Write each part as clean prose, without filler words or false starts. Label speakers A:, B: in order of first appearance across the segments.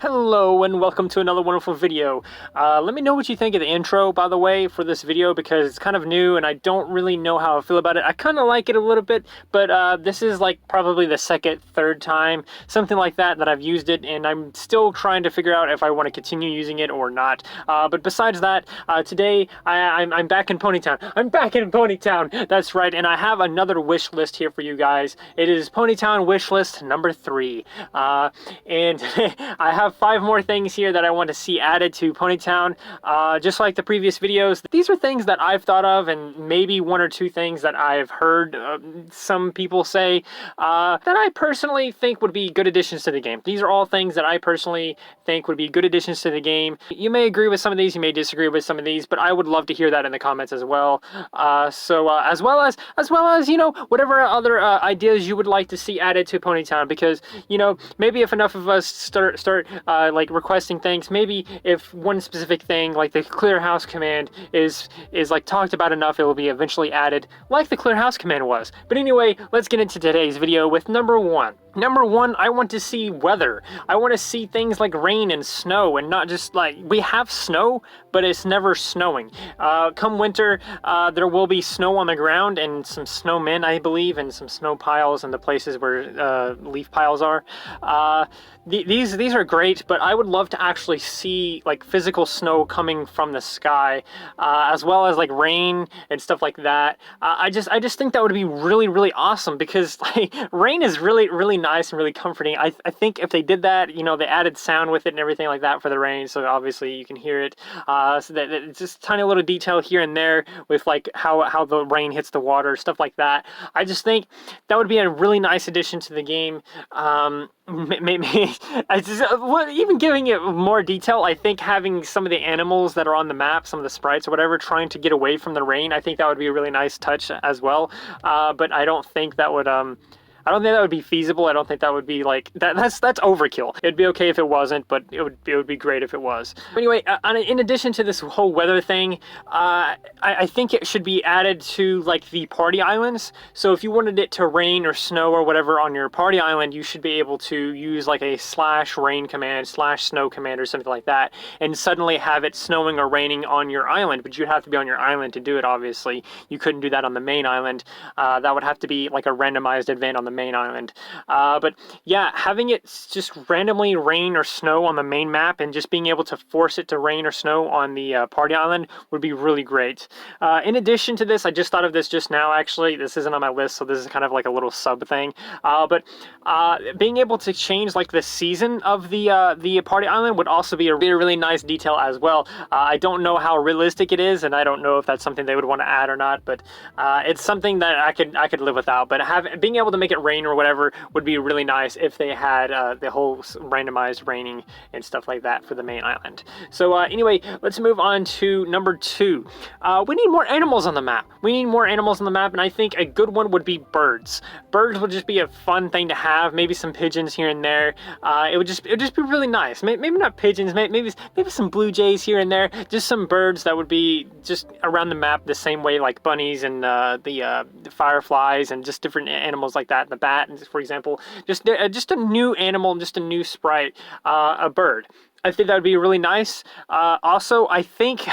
A: Hello and welcome to another wonderful video. Let me know what you think of the intro, by the way, for this video, because it's kind of new and I don't really know how I feel about it. I kind of like it a little bit, but this is like probably the second, third time, something like that I've used it, and I'm still trying to figure out if I want to continue using it or not. But besides that, today I'm back in Ponytown. I'm back in Ponytown! That's right, and I have another wish list here for you guys. It is Ponytown wish list number 3. And I have 5 more things here that I want to see added to Ponytown. Just like the previous videos, these are things that I've thought of, and maybe 1 or 2 things that I've heard some people say that I personally think would be good additions to the game. These are all things that I personally think would be good additions to the game. You may agree with some of these, you may disagree with some of these, but I would love to hear that in the comments as well. As well as you know, whatever other ideas you would like to see added to Ponytown, because you know, maybe if enough of us start like requesting things, maybe if one specific thing like the clear house command is like talked about enough, it will be eventually added like the clear house command was. But anyway, let's get into today's video with number 1. Number 1, I want to see weather. I want to see things like rain and snow, and not just like, we have snow, but it's never snowing. Come winter, there will be snow on the ground and some snowmen, I believe, and some snow piles in the places where leaf piles are. These are great, but I would love to actually see like physical snow coming from the sky, as well as like rain and stuff like that. I just think that would be really awesome, because like rain is really nice and really comforting. I think if they did that, you know, they added sound with it and everything like that for the rain, so obviously you can hear it. So that it's just tiny little detail here and there with like how the rain hits the water, stuff like that. I just think that would be a really nice addition to the game. Maybe even giving it more detail, I think having some of the animals that are on the map, some of the sprites or whatever, trying to get away from the rain, I think that would be a really nice touch as well. But I don't think that would be feasible. I don't think that would be like that's overkill. It'd be okay if it wasn't, but it would be great if it was. Anyway, in addition to this whole weather thing, I think it should be added to like the party islands. So if you wanted it to rain or snow or whatever on your party island, you should be able to use like a /rain command, /snow command or something like that, and suddenly have it snowing or raining on your island. But you'd have to be on your island to do it, obviously. You couldn't do that on the main island. That would have to be like a randomized event on the main island. But yeah, having it just randomly rain or snow on the main map and just being able to force it to rain or snow on the party island would be really great. In addition to this, I just thought of this just now, actually. This isn't on my list, so this is kind of like a little sub thing. But being able to change like the season of the party island would also be a really nice detail as well. I don't know how realistic it is, and I don't know if that's something they would want to add or not, but it's something that I could live without. But being able to make it rain or whatever would be really nice if they had the whole randomized raining and stuff like that for the main island. So anyway, let's move on to number 2. We need more animals on the map. And I think a good one would be birds. Birds would just be a fun thing to have. Maybe some pigeons here and there. It would just be really nice. Maybe not pigeons. Maybe some blue jays here and there. Just some birds that would be just around the map the same way, like bunnies and the fireflies and just different animals like that. The bat, for example, just a new animal, just a new sprite, a bird. I think that would be really nice. Also, I think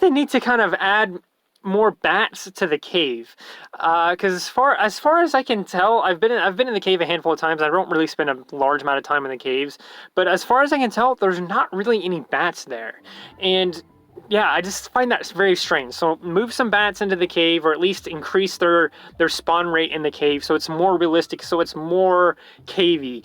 A: they need to kind of add more bats to the cave, because as far as I can tell, I've been in the cave a handful of times. I don't really spend a large amount of time in the caves, but as far as I can tell, there's not really any bats there, and yeah, I just find that very strange. So move some bats into the cave, or at least increase their spawn rate in the cave, so it's more realistic, so it's more cavey.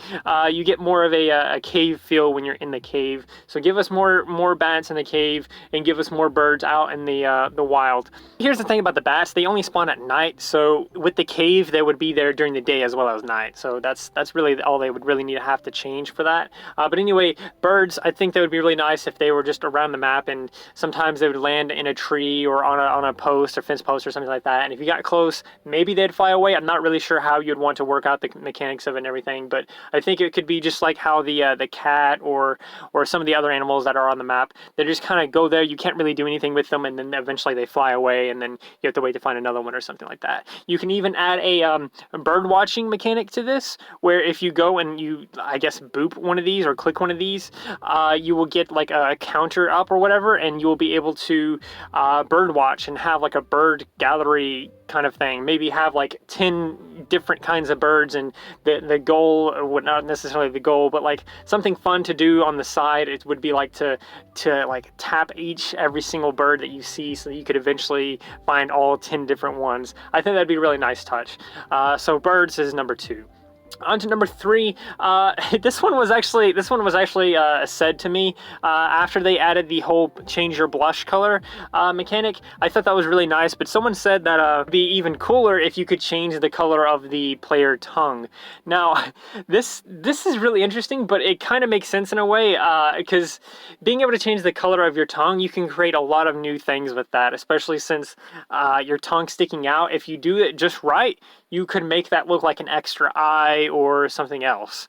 A: You get more of a cave feel when you're in the cave. So give us more bats in the cave, and give us more birds out in the wild. Here's the thing about the bats: they only spawn at night. So with the cave, they would be there during the day as well as night. So that's really all they would really need to have to change for that. But anyway, birds, I think that would be really nice if they were just around the map, and sometimes they would land in a tree or on a post or fence post or something like that. And if you got close, maybe they'd fly away. I'm not really sure how you'd want to work out the mechanics of it and everything, but I think it could be just like how the cat or some of the other animals that are on the map, they just kind of go there. You can't really do anything with them, and then eventually they fly away, and then you have to wait to find another one or something like that. You can even add a bird watching mechanic to this, where if you go and you, I guess, boop one of these or click one of these, you will get like a counter up or whatever, and you will be able to bird watch and have like a bird gallery kind of thing. Maybe have like 10 different kinds of birds, and the goal, or not necessarily the goal, but like something fun to do on the side, it would be like to like tap every single bird that you see, so that you could eventually find all 10 different ones. I think that'd be a really nice touch. So birds is number 2. On to number 3. This one was actually said to me after they added the whole change your blush color mechanic. I thought that was really nice, but someone said that it'd be even cooler if you could change the color of the player tongue. Now, this is really interesting, but it kind of makes sense in a way, because being able to change the color of your tongue, you can create a lot of new things with that, especially since your tongue sticking out. If you do it just right, you could make that look like an extra eye or something else.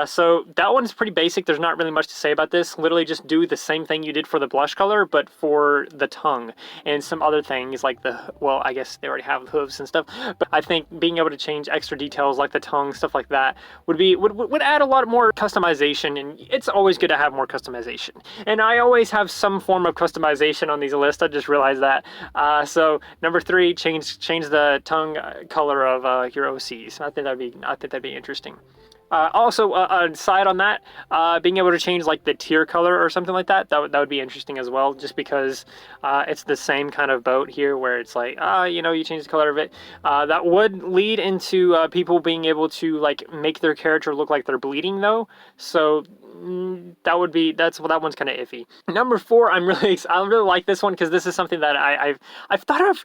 A: So that one's pretty basic. There's not really much to say about this. Literally just do the same thing you did for the blush color, but for the tongue and some other things like well, I guess they already have hooves and stuff, but I think being able to change extra details like the tongue, stuff like that, would add a lot more customization, and it's always good to have more customization. And I always have some form of customization on these lists. I just realized that. So number 3, change the tongue color of your OCs. I think that'd be interesting. Also, aside on that, being able to change like the tier color or something like that would be interesting as well, just because it's the same kind of boat here where it's like, you change the color of it. That would lead into people being able to like make their character look like they're bleeding though. So that one's kind of iffy. Number 4, I really like this one because this is something that I've thought of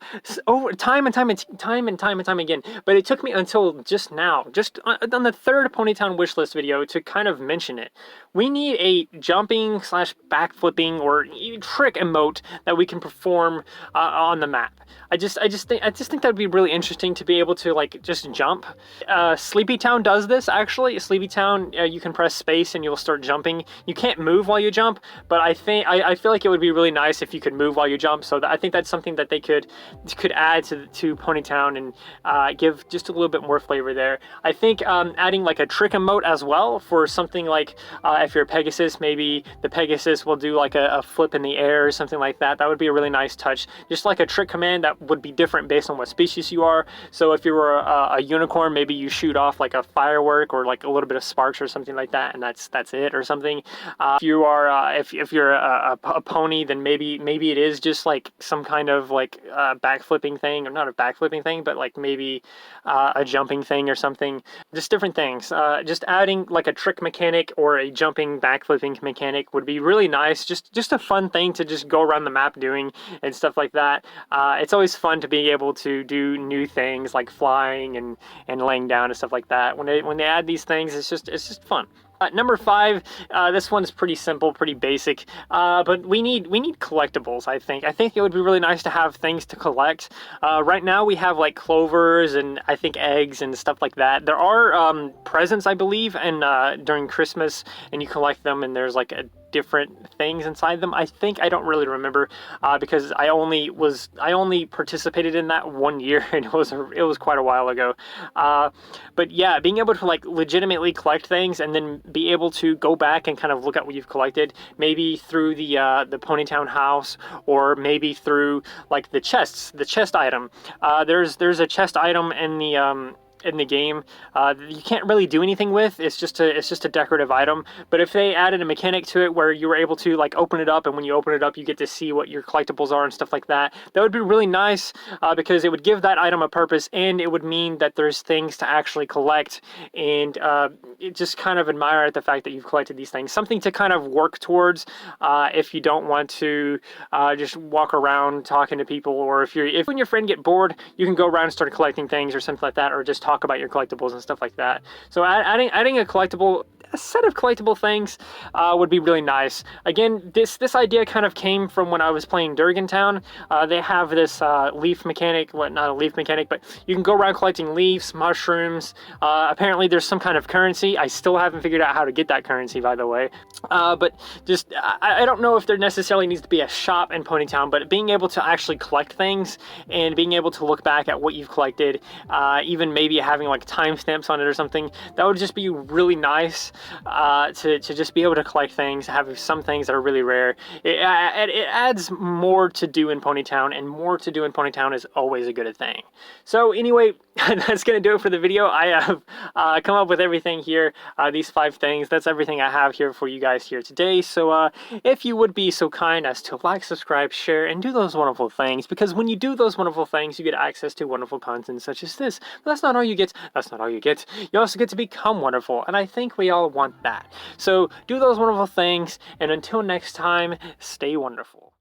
A: over time and time again, but it took me until just now, just on the 3rd Ponytown wishlist video, to kind of mention it. We need a jumping / backflipping or trick emote that we can perform on the map. I just think that would be really interesting to be able to like just jump. Sleepytown does this actually. Sleepytown, you can press space and you'll start jumping. You can't move while you jump, but I feel like it would be really nice if you could move while you jump. So I think that's something that they could add to Ponytown and give just a little bit more flavor there. I think adding like a trick emote as well for something like if you're a Pegasus, maybe the Pegasus will do like a flip in the air or something like that. That would be a really nice touch. Just like a trick command that would be different based on what species you are. So if you were a unicorn, maybe you shoot off like a firework or like a little bit of sparks or something like that, and that's it or something. If you are if you're a pony, then maybe it is just like some kind of like backflipping thing, or not a backflipping thing, but like maybe a jumping thing or something. Just different things. Just adding like a trick mechanic or a jumping backflipping mechanic would be really nice. Just a fun thing to just go around the map doing and stuff like that. It's always fun to be able to do new things like flying and laying down and stuff like that. When they add these things, it's just fun. Number 5, this one's pretty simple, pretty basic, but we need collectibles. I think it would be really nice to have things to collect. Right now we have like clovers and I think eggs and stuff like that. There are presents, I believe, and during Christmas, and you collect them, and there's like different things inside them. I don't really remember because I only participated in that one year, and it was quite a while ago. But yeah, being able to like legitimately collect things and then be able to go back and kind of look at what you've collected, maybe through the Ponytown house, or maybe through like the chest item. There's a chest item in the game you can't really do anything with. It's just a decorative item. But if they added a mechanic to it where you were able to like open it up, and when you open it up you get to see what your collectibles are and stuff like that, that would be really nice, because it would give that item a purpose, and it would mean that there's things to actually collect, and it just kind of admire at the fact that you've collected these things. Something to kind of work towards if you don't want to just walk around talking to people, or if you and your friend get bored, you can go around and start collecting things or something like that, or just talk about your collectibles and stuff like that. So adding a collectible a set of collectible things would be really nice. Again, this idea kind of came from when I was playing Town. They have this leaf mechanic, well, not a leaf mechanic, but you can go around collecting leaves, mushrooms. Apparently there's some kind of currency. I still haven't figured out how to get that currency, by the way. But just, I don't know if there necessarily needs to be a shop in Ponytown, but being able to actually collect things and being able to look back at what you've collected, even maybe having like timestamps on it or something, that would just be really nice to just be able to collect things, have some things that are really rare. It adds more to do in Ponytown, and more to do in Ponytown is always a good thing. So anyway, that's going to do it for the video. I have come up with everything here, these 5 things. That's everything I have here for you guys here today. So if you would be so kind as to like, subscribe, share, and do those wonderful things, because when you do those wonderful things, you get access to wonderful content such as this. But that's not all you get. That's not all you get. You also get to become wonderful, and I think we all want that. So do those wonderful things, and until next time, stay wonderful.